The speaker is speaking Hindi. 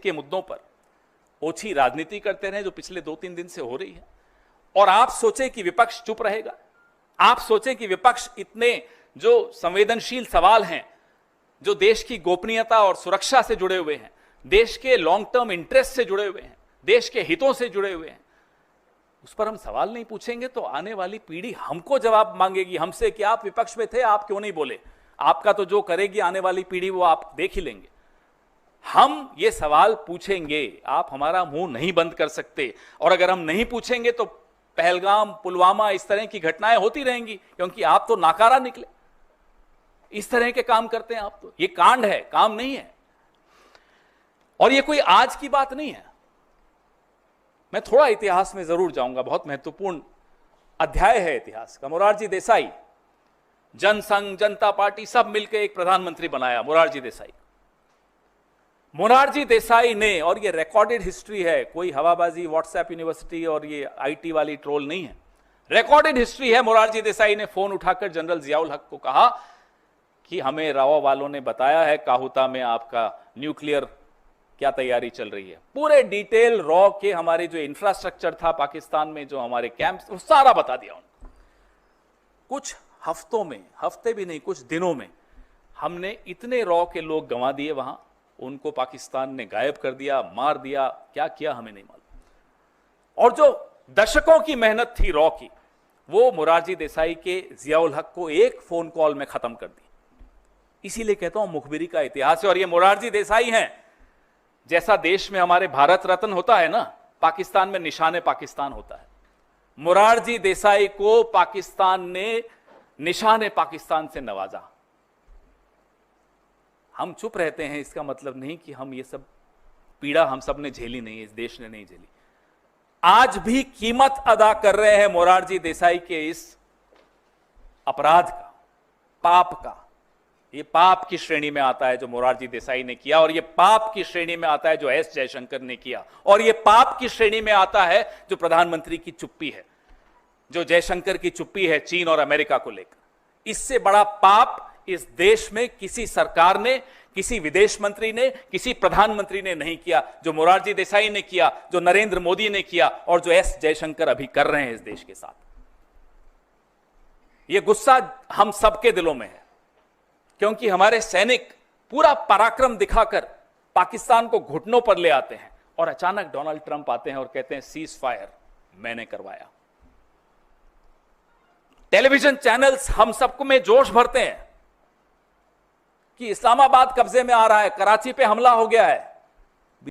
के मुद्दों पर ओछी राजनीति करते रहे जो पिछले 2-3 दिन से हो रही है, और आप सोचे कि विपक्ष चुप रहेगा, आप सोचे कि विपक्ष इतने जो संवेदनशील सवाल हैं, जो देश की गोपनीयता और सुरक्षा से जुड़े हुए हैं, देश के लॉन्ग टर्म इंटरेस्ट से जुड़े हुए हैं, देश के हितों से जुड़े हुए हैं, उस पर हम सवाल नहीं पूछेंगे तो आने वाली पीढ़ी हमको जवाब मांगेगी हमसे कि आप विपक्ष में थे, आप क्यों नहीं बोले। आपका तो जो करेगी आने वाली पीढ़ी वो आप देख ही लेंगे। हम ये सवाल पूछेंगे, आप हमारा मुंह नहीं बंद कर सकते, और अगर हम नहीं पूछेंगे तो पहलगाम, पुलवामा, इस तरह की घटनाएं होती रहेंगी, क्योंकि आप तो नाकारा निकले, इस तरह के काम करते हैं आप। तो ये कांड है, काम नहीं है, और ये कोई आज की बात नहीं है। मैं थोड़ा इतिहास में जरूर जाऊंगा, बहुत महत्वपूर्ण अध्याय है इतिहास का। मोरारजी देसाई, जनसंघ, जनता पार्टी सब मिलकर एक प्रधानमंत्री बनाया मोरारजी देसाई। मोरारजी देसाई ने, और ये रिकॉर्डेड हिस्ट्री है, कोई हवाबाजी व्हाट्सएप यूनिवर्सिटी और ये आईटी वाली ट्रोल नहीं है, रिकॉर्डेड हिस्ट्री है। मोरारजी देसाई ने फोन उठाकर जनरल जियाउल हक को कहा कि हमें राव वालों ने बताया है काहुता में आपका न्यूक्लियर क्या तैयारी चल रही है। पूरे डिटेल रॉ के हमारे जो इंफ्रास्ट्रक्चर था पाकिस्तान में, जो हमारे कैंप्स, वो सारा बता दिया उनको। कुछ हफ्तों में, हफ्ते भी नहीं, कुछ दिनों में हमने इतने रॉ के लोग गंवा दिए वहां, उनको पाकिस्तान ने गायब कर दिया, मार दिया, क्या किया हमें नहीं मालूम। और जो दशकों की मेहनत थी रॉ की, वो मोरारजी देसाई के जियाउल हक को एक फोन कॉल में खत्म कर दी। इसीलिए कहता हूं मुखबिरी का इतिहास है। और ये मोरारजी देसाई हैं, जैसा देश में हमारे भारत रत्न होता है ना, पाकिस्तान में निशाने पाकिस्तान होता है। मोरारजी देसाई को पाकिस्तान ने निशाने पाकिस्तान से नवाजा। हम चुप रहते हैं, इसका मतलब नहीं कि हम ये सब पीड़ा हम सब ने झेली नहीं है, इस देश ने नहीं झेली। आज भी कीमत अदा कर रहे हैं मोरारजी देसाई के इस अपराध का, पाप का। ये पाप की श्रेणी में आता है जो मोरारजी देसाई ने किया, और ये पाप की श्रेणी में आता है जो एस जयशंकर ने किया, और ये पाप की श्रेणी में आता है जो प्रधानमंत्री की चुप्पी है, जो जयशंकर की चुप्पी है चीन और अमेरिका को लेकर। इससे बड़ा पाप इस देश में किसी सरकार ने, किसी विदेश मंत्री ने, किसी प्रधानमंत्री ने नहीं किया, जो मोरारजी देसाई ने किया, जो नरेंद्र मोदी ने किया, और जो एस जयशंकर अभी कर रहे हैं इस देश के साथ। यह गुस्सा हम सबके दिलों में है, क्योंकि हमारे सैनिक पूरा पराक्रम दिखाकर पाकिस्तान को घुटनों पर ले आते हैं, और अचानक डोनाल्ड ट्रंप आते हैं और कहते हैं सीज फायर मैंने करवाया। टेलीविजन चैनल्स हम सबको में जोश भरते हैं कि इस्लामाबाद कब्जे में आ रहा है, कराची पे हमला हो गया है,